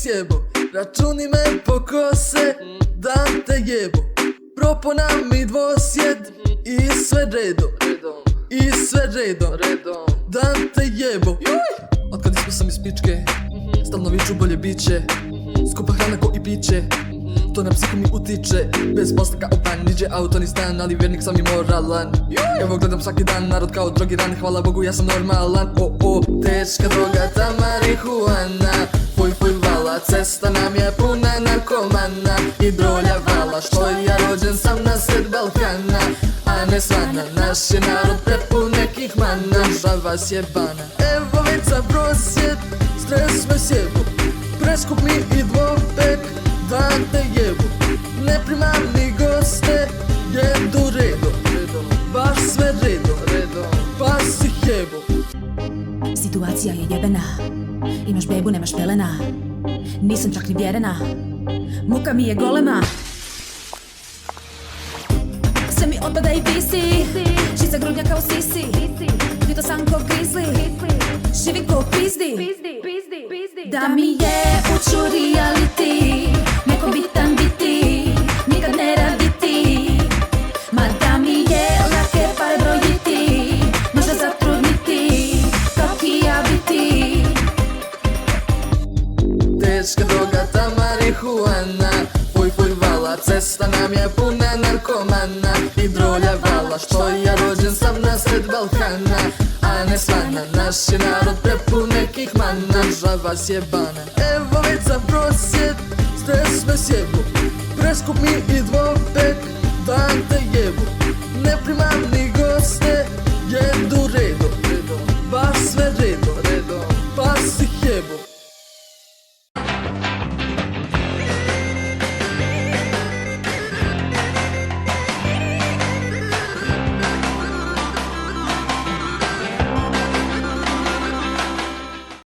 sjebo, računi me pokose, da te jebo. Propo nam i dvosjed i sve redom, i sve redom, da te jebo. Otkad ispisam iz pičke, stalno viču bolje biće, skupa hrana ko i piće, to na psihu mi utiče. Bez posla kao pan, niđe auto ni stan, ali vjernik sam i moralan. Evo gledam svaki dan, narod kao drogiran, hvala Bogu ja sam normalan. Teška droga, ta marihuana, fuj vala, cesta nam je puna narkomana i drolja vala. Što ja rođen sam na sred Balkana, a ne svana, naš je narod prepun nekih mana, žava sjebana. Evo već za prosjet, stres me sjebu, preskup mi i dvopek, da te jebu. Ne primam ni goste, jedu redom, baš sve redom, pa si jebu. Situacija je jebena, imaš bebu, nemaš pelena, nisam čak ni vjerena, muka mi je golema. Sve mi otpada i visi, žica grudnja kao sisi, ljuto sam ko grizli, živi ko pizdi. Da mi je uču reality, neko bitan biti, nikad ne raditi. Ma da mi je lake pare brojiti, možda zatrudniti, kao Kija biti. Teška droga, ta marihuana, fuj vala, cesta nam je puna narkomana i drolja vala. Što ja rođen sam na sred Balkana, a ne svana, naš je narod prepun nekih mana, žava sjebana. Evo već za prosjet, stres me sjebu, preskup mi i dvopek,